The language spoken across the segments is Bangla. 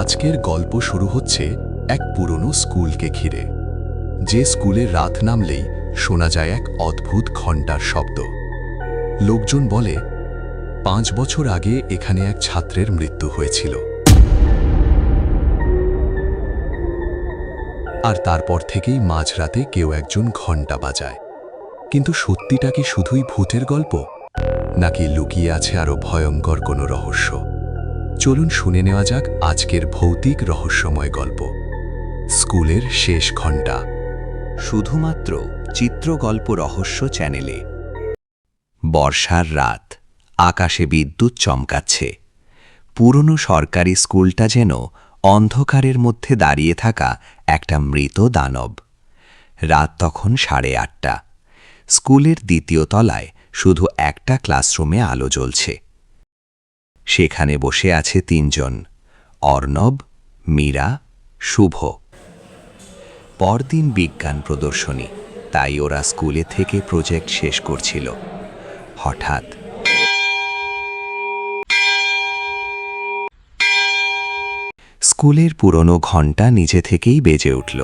আজকের গল্প শুরু হচ্ছে এক পুরনো স্কুলকে ঘিরে, যে স্কুলে রাত নামলেই শোনা যায় এক অদ্ভুত ঘণ্টার শব্দ। লোকজন বলে 5 বছর আগে এখানে এক ছাত্রের মৃত্যু হয়েছিল, আর তারপর থেকেই মাঝরাতে কেউ একজন ঘণ্টা বাজায়। কিন্তু সত্যিটা কি শুধুই ভূতের গল্প, নাকি লুকিয়ে আছে আরও ভয়ঙ্কর কোনো রহস্য? চলুন শুনে নেওয়া যাক আজকের ভৌতিক রহস্যময় গল্প, স্কুলের শেষ ঘণ্টা। শুধুমাত্র চিত্রগল্প রহস্য চ্যানেলে। বর্ষার রাত, আকাশে বিদ্যুৎ চমকাচ্ছে। পুরনো সরকারি স্কুলটা যেন অন্ধকারের মধ্যে দাঁড়িয়ে থাকা একটা মৃত দানব। রাত তখন 8:30। স্কুলের দ্বিতীয় তলায় শুধু একটা ক্লাসরুমে আলো জ্বলছে। সেখানে বসে আছে 3 জন, অর্ণব, মীরা, শুভ। পরদিন বিজ্ঞান প্রদর্শনী, তাই ওরা স্কুলে থেকে প্রজেক্ট শেষ করছিল। হঠাৎ স্কুলের পুরনো ঘণ্টা নিজে থেকেই বেজে উঠল।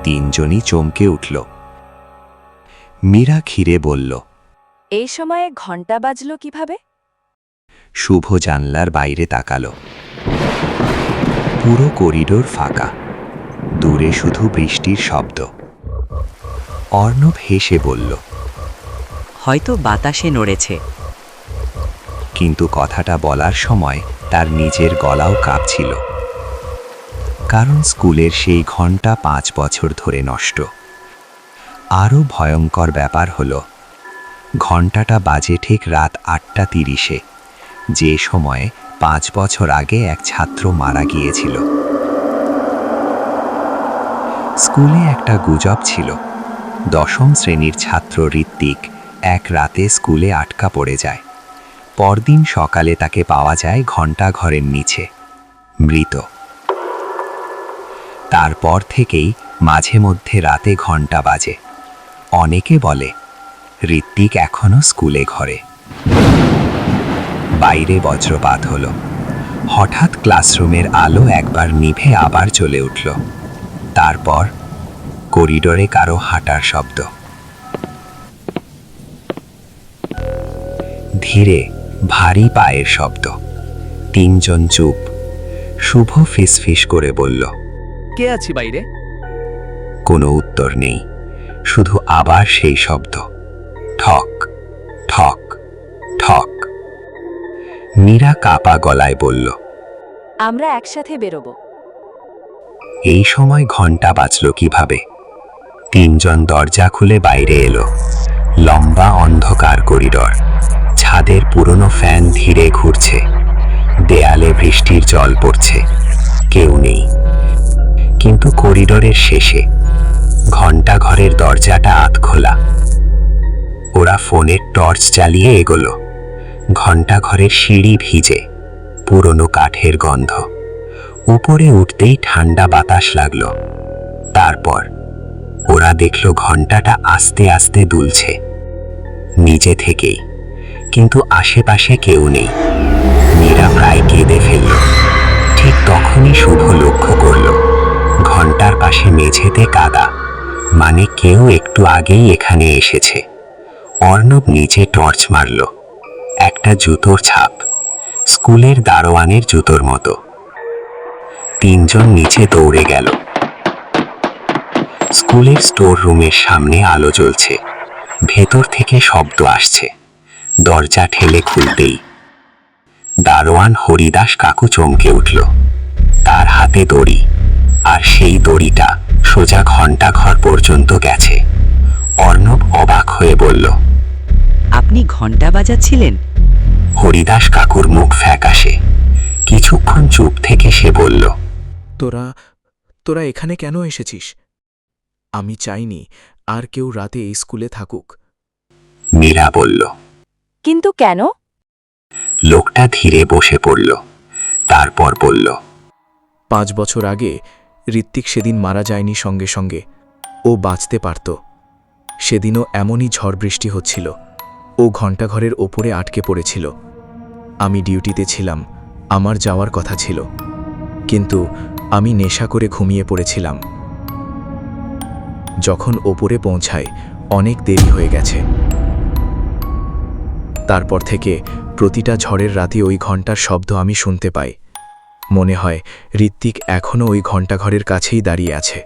3 জনই চমকে উঠল। মীরা ক্ষীরে বলল, এই সময়ে ঘণ্টা বাজলো কিভাবে? শুভ জানলার বাইরে তাকালো। পুরো করিডোর ফাঁকা, দূরে শুধু বৃষ্টির শব্দ। অর্ণব হেসে বলল, হয়তো বাতাসে নড়েছে। কিন্তু কথাটা বলার সময় তার নিজের গলাও কাঁপছিল, কারণ স্কুলের সেই ঘণ্টা 5 বছর ধরে নষ্ট। আরও ভয়ঙ্কর ব্যাপার হলো, ঘণ্টাটা বাজে ঠিক রাত 8:30-এ, যে সময়ে 5 বছর আগে এক ছাত্র মারা গিয়েছিল। স্কুলে একটা গুজব ছিল, 10ম শ্রেণীর ছাত্র ঋত্বিক এক রাতে স্কুলে আটকা পড়ে যায়। পরদিন সকালে তাকে পাওয়া যায় ঘণ্টাঘরের নিচে, মৃত। তারপর থেকেই মাঝে মধ্যে রাতে ঘণ্টা বাজে। অনেকে বলে ঋত্বিক এখনো স্কুলে ঘরে। বাইরে বজ্রপাত হলো। হঠাৎ ক্লাসরুমের আলো একবার নিভে আবার চলে উঠল। তারপর করিডোরে কারো হাঁটার শব্দ। ধীরে ভারী পায়ের শব্দ। 3 জন চুপ। শুভ ফিসফিস করে বলল, কে আছি বাইরে? কোনো উত্তর নেই, শুধু আবার সেই শব্দ, ঠক ঠক ঠক। মীরা কাপা গলায় বলল, আমরা একসাথে বেরোবো। এই সময় ঘণ্টা বাজল কিভাবে? 3 জন দরজা খুলে বাইরে এলো। লম্বা অন্ধকার করিডোর, ছাদের পুরনো ফ্যান ধীরে ঘুরছে, দেয়ালে বৃষ্টির জল পড়ছে। কেউ নেই, কিন্তু করিডোরের শেষে ঘণ্টাঘরের দরজাটা আধখোলা। ওরা ফোনের টর্চ জ্বালিয়ে এগোলো। ঘণ্টাঘরের সিঁড়ি ভিজে, পুরনো কাঠের গন্ধ। উপরে উঠতেই ঠান্ডা বাতাস লাগলো। তারপর ওরা দেখল ঘণ্টাটা আস্তে আস্তে দুলছে, নিজে থেকেই, কিন্তু আশেপাশে কেউ নেই। মীরা প্রায় কেঁদে ফেলল। ঠিক তখনই শুভ লক্ষ্য করল, ঘণ্টার পাশে মেঝেতে কাদা, মানে কেউ একটু আগেই এখানে এসেছে। অর্ণব নিচে টর্চ মারল। একটা জুতোর ছাপ, স্কুলের দারোয়ানের জুতোর মতো। 3 জন নিচে দৌড়ে গেল। স্কুলের স্টোর রুমের সামনে আলো জ্বলছে, ভেতর থেকে শব্দ আসছে। দরজা ঠেলে খুলতেই দারোয়ান হরিদাস কাকু চমকে উঠল। তার হাতে দড়ি, আর সেই দড়িটা সোজা ঘণ্টাঘর পর্যন্ত গেছে। অর্ণব অবাক হয়ে বলল, আপনি ঘণ্টা বাজাচ্ছিলেন? হরিদাস কাকুর মুখ ফ্যাকাশে। কিছুক্ষণ চুপ থেকে সে বলল, তোরা এখানে কেন এসেছিস? আমি চাইনি আর কেউ রাতে এই স্কুলে থাকুক। মীরা বলল। কিন্তু কেন? লোকটা ধীরে বসে পড়ল, তারপর বলল, 5 বছর আগে ঋত্বিক সেদিন মারা যায়নি সঙ্গে সঙ্গে, ও বাঁচতে পারত। সেদিনও এমনই ঝড় বৃষ্টি হচ্ছিল, ও ঘণ্টাঘরের ওপরে আটকে পড়েছিল। আমি ডিউটিতে ছিলাম, আমার যাওয়ার কথা ছিল, কিন্তু আমি নেশা করে ঘুমিয়ে পড়েছিলাম। যখন ওপরে পৌঁছাই অনেক দেরি হয়ে গেছে। তারপর থেকে প্রতিটা ঝড়ের রাতে ওই ঘণ্টার শব্দ আমি শুনতে পাই। মনে হয় ঋত্বিক এখনও ওই ঘণ্টাঘরের কাছেই দাঁড়িয়ে আছে।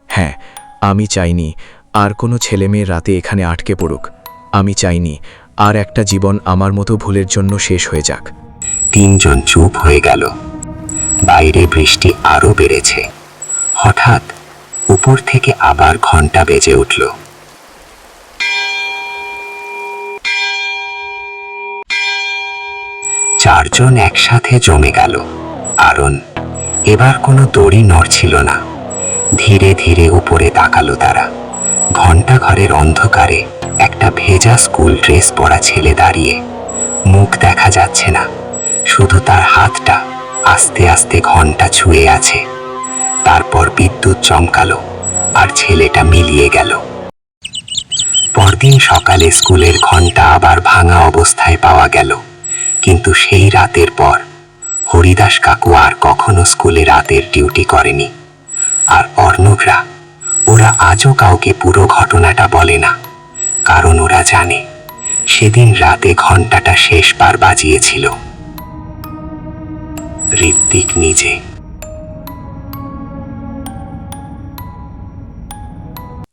হ্যাঁ, আমি চাইনি আর কোনো ছেলেমেয়ে রাতে এখানে আটকে পড়ুক। আমি চাইনি আর একটা জীবন আমার মতো ভুলের জন্য শেষ হয়ে যাক। তিনজন চুপ হয়ে গেল। বাইরে বৃষ্টি আরো বেড়েছে। হঠাৎ উপর থেকে আবার ঘন্টা বেজে উঠল। চারজন একসাথে জমে গেল। আরন এবার কোনো দড়ি নড়ছিল না। ধীরে ধীরে উপরে তাকালো তারা। ঘন্টাঘরের অন্ধকারে একটা ভেজা স্কুল ড্রেস পরা ছেলে দাঁড়িয়ে। মুখ দেখা যাচ্ছে না, শুধু তার হাতটা আস্তে আস্তে ঘন্টা ছুঁয়ে আছে। তারপর বিদ্যুৎ চমকালো আর ছেলেটা মিলিয়ে গেল। পরদিন সকালে স্কুলের ঘন্টা আবার ভাঙা অবস্থায় পাওয়া গেল। কিন্তু সেই রাতের পর হরিদাস কাকু আর কখনো স্কুলে রাতের ডিউটি করেনি। আর অর্ণবরা, ওরা আজও কাউকে পুরো ঘটনাটা বলে না, কারণ ওরা জানে সেদিন রাতে ঘন্টাটা শেষবার বাজিয়েছিল ঋত্বিক নিজে।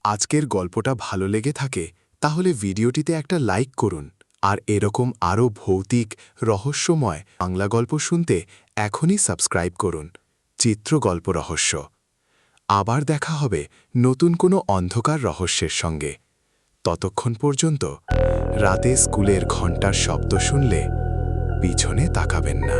আজকের গল্পটা ভালো লেগে থাকে তাহলে ভিডিওটিতে একটা লাইক করুন, আর এরকম আরও ভৌতিক রহস্যময় বাংলা গল্প শুনতে এখনই সাবস্ক্রাইব করুন চিত্র গল্প রহস্য। আবার দেখা হবে নতুন কোনো অন্ধকার রহস্যের সঙ্গে। ততক্ষণ পর্যন্ত রাতে স্কুলের ঘণ্টার শব্দ শুনলে পিছনে তাকাবেন না।